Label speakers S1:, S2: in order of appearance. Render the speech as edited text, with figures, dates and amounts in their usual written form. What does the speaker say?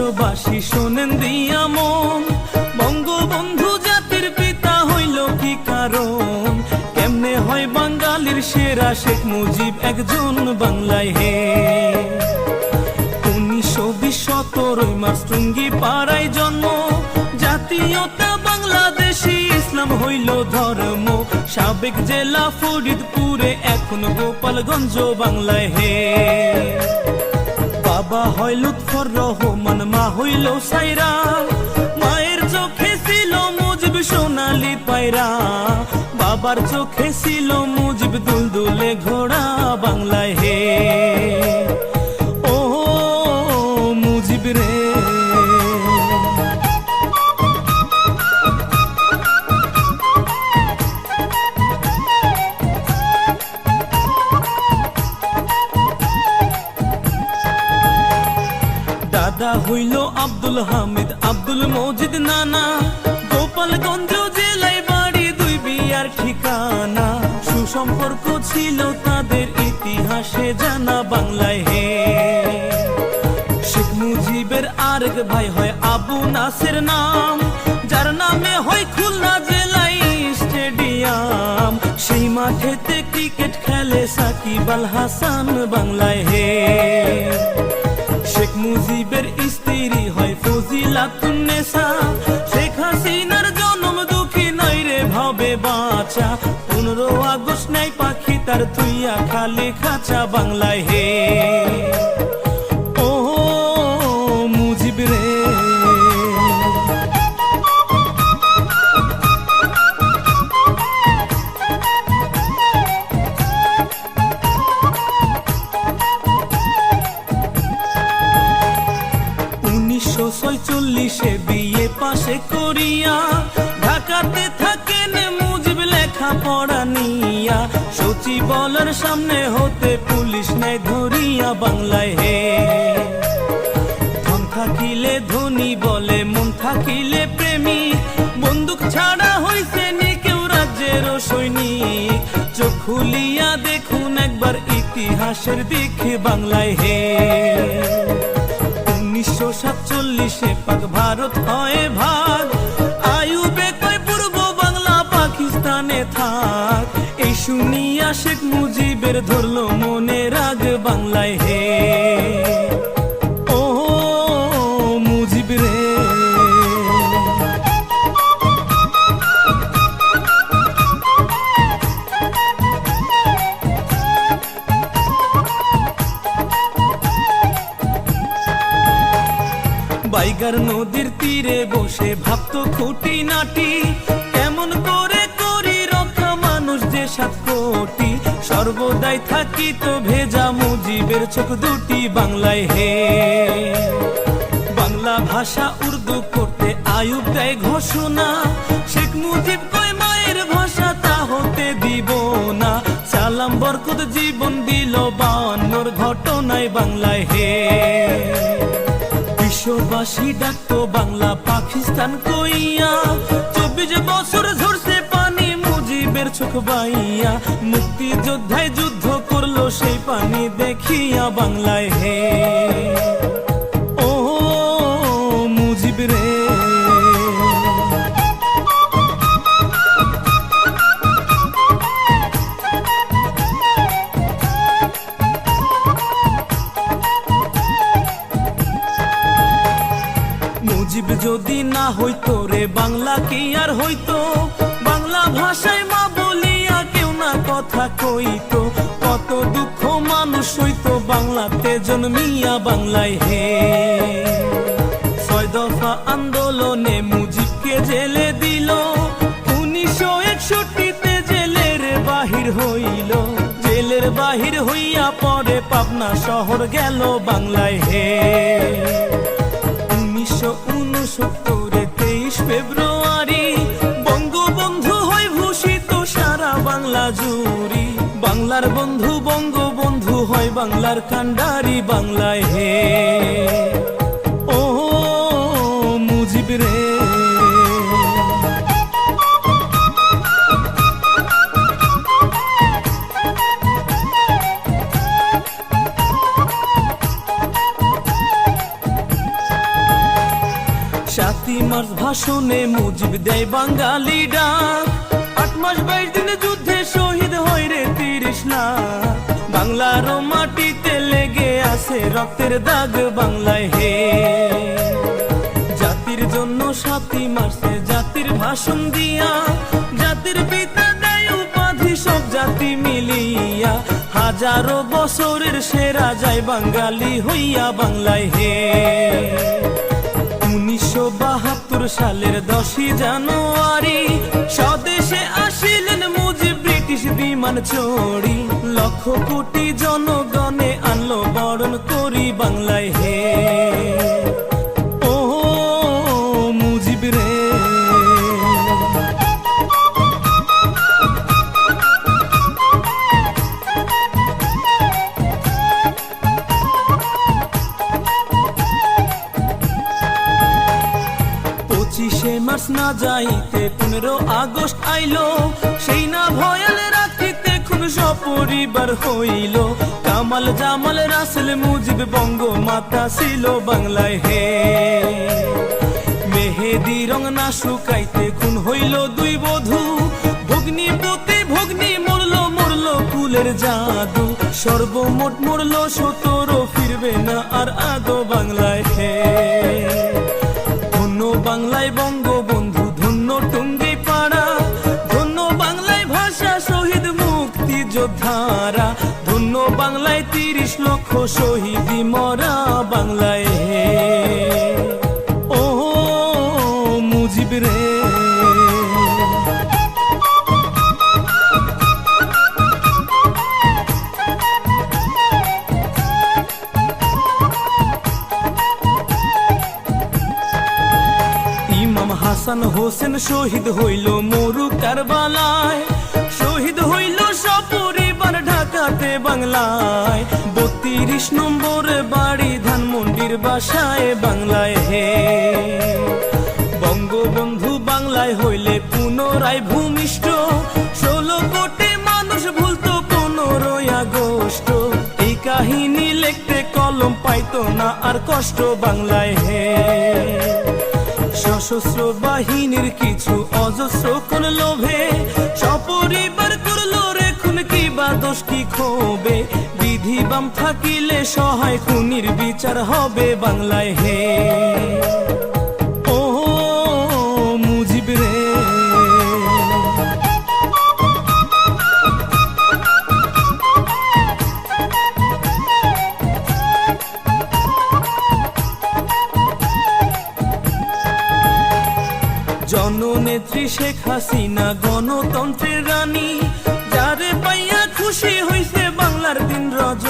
S1: দেশবাসী শোনেন দিয়া মন, বঙ্গবন্ধু জাতির পিতা হইল কি কারণ? কেমনে হয় বাঙালির সেরা শেখ মুজিব একজন বাংলায় হে? 1920 17 মার্চ টুঙ্গি পাড়ায় জন্ম, জাতীয়তা বাংলাদেশি, ইসলাম হইল ধর্ম। সাবেক জেলা ফরিদপুরে, এখন গোপালগঞ্জ বাংলায় হে। বাবা হয় লুৎফর রহমান, মা হইল সাইরা, মায়ের চোখে ছিল মুজিব সোনালি পায়রা, বাবার চোখে ছিল মুজিব দুলদুলে ঘোড়া বাংলায় হে। ও মুজিব রে, দাদা হইল আব্দুল হামিদ, আব্দুল মজিদ নানা, গোপালগঞ্জ জেলায় বাড়ি, দুই বিয়ার ঠিকানা। সুসম্পর্ক ছিল তাদের, ইতিহাসে জানা বাংলায় হে। শেখ মুজিবের আরেক ভাই হয় আবু নাসের নাম, যার নামে হয় খুলনা জেলায় স্টেডিয়াম। সেই মাঠেতে ক্রিকেট খেলে সাকিব আল হাসান বাংলায় হে। শেখ মুজিবের স্ত্রী হয় ফজিলাতুন্নেসা, শেখ হাসিনার জন্ম দুঃখী নয় রে ভাবে বাঁচা। 15 আগস্ট নাই পাখি তার তুইয়া খালি খাঁচা বাংলায় হে। ও মুজিব রে, 1946 বিয়ে পাশে করিয়া, ঢাকাতে থাকেন মুজিব লেখা পড়া নিয়া। সচিবালয়ের সামনে হতে পুলিশ নেয় ধরিয়া বাংলায় হে। ধন থাকিলে ধনী বলে, মন থাকিলে প্রেমী, বন্দুক ছাড়া হইছে নি কেউ রাজ্যের সৈনিক। চোখ খুলিয়া দেখুন একবার ইতিহাসের দিকে বাংলায় হে। 1947 পাক ভারত হয় ভাগ, আইয়ুবে কয় পূর্ব বাংলা পাকিস্তানে থাক। এই শুনিয়া শেখ মুজিবের ধরলো মনে রাগ বাংলায় হে। ও মুজিব রে, বাইগার নদীর তীরে বসে ভাবতো খুঁটি নাটি, কেমন করে করি রক্ষা মানুষ যে 7 কোটি। সর্বদাই থাকিত ভেজা মুজিবের চোখ দুটি বাংলায় হে। বাংলা ভাষা উর্দু করতে আইয়ুব দেয় ঘোষণা, শেখ মুজিব কয় মায়ের ভাষা তা হতে দিব না। সালাম বরকত জীবন দিল 52 ঘটনায় বাংলায় হে। বিশ্ববাসী ডাকতো বাংলা পাকিস্তান কইয়া, 24 বছর ঝরছে পানি মুজিবের চোখ বাইয়া। মুক্তিযোদ্ধায় যুদ্ধ করলো সেই পানি দেখিয়া বাংলায় হে। ও মুজিব রে, মুজিব যদি না হইতো রে বাংলা কি আর হইতো? বাংলা ভাষায় মা বলিয়া কেউ না কথা কইতো। কত দুঃখ মানুষ হইতো বাংলাতে জন্মিয়া বাংলায় হে। 6 দফা আন্দোলনে মুজিবকে জেলে দিল, 1961 জেলের বাহির হইল। জেলের বাহির হইয়া পরে পাবনা শহর গেল বাংলায় হে। 1969 23 ফেব্রুয়ারি বঙ্গবন্ধু হয় ভূষিত সারা বাংলা জুড়ি। বাংলার বন্ধু বঙ্গবন্ধু হয় বাংলার কান্ডারি বাংলায় হে। ও মুজিব রে, মার্চ ভাষণে মুজিব দেয় বাঙালি ডাক, 8 মাস 22 দিনে যুদ্ধে শহীদ হয় রে 30 লাখ। বাংলার মাটিতে লেগে আছে রক্তের দাগ বাংলায় হে। জাতির জন্য 7ই মার্চে জাতির ভাষণ দিয়া, জাতির পিতা দেয় উপাধি সব জাতি মিলিয়া। হাজারো বছরের সেরা যায় বাঙালি হইয়া বাংলায় হে। 1972 সালের 10ই জানুয়ারি স্বদেশে আসিলেন মুজিব ব্রিটিশ বিমান চড়ি। লক্ষ কোটি জনগণে আনলো বরণ করি বাংলায় হে। ও মুজিব রে, মার্চ না যাইতে 15 আগস্ট আইলো, সেই না ভয়াল রাখিতে খুব সপরিবার হইল। কামাল জামাল রাসেল মুজিব বঙ্গমাতা ছিল বাংলায় হে। মেহেদি রং না শুকাইতে খুন হইল 2 বধূ, ভগ্নিপতি ভগ্নি মরলো মরলো কুলের জাদু। সর্বমোট মরলো 17, ফিরবে না আর আদো বাংলায় হে। ধন্য বাংলায় বঙ্গবন্ধু, ধন্য টুঙ্গি পাড়া, ধন্য বাংলায় ভাষা শহীদ মুক্তি যোদ্ধারা। ধন্য বাংলায় 30 লক্ষ শহীদি মরা বাংলায় হে। ও মুজিব রে, হাসান হোসেন শহীদ হইল মরু কারবালায়। শহীদ হইল সপরিবার ঢাকাতে বাংলায়। 32 নম্বরে বাড়ি ধানমন্ডির বাসায় বাংলায় হে। বঙ্গবন্ধু বাংলায় হইলে পুনরায় ভূমিষ্ঠ, 16 কোটি মানুষ ভুলতো 15 আগস্ট। এই কাহিনী লিখতে কলম পাইতো না আর কষ্ট বাংলায় হে। সশস্ত্র বাহিনীর কিছু অজস্র কোন লোভে, সপরিবার করলো রে খুন, কি বা দোষ কি ক্ষোভে। বিধি বাম থাকিলে সহায় খুনির বিচার হবে বাংলায় হে। ও মুজিব রে, জননেত্রী শেখ হাসিনা গণতন্ত্রের রানী।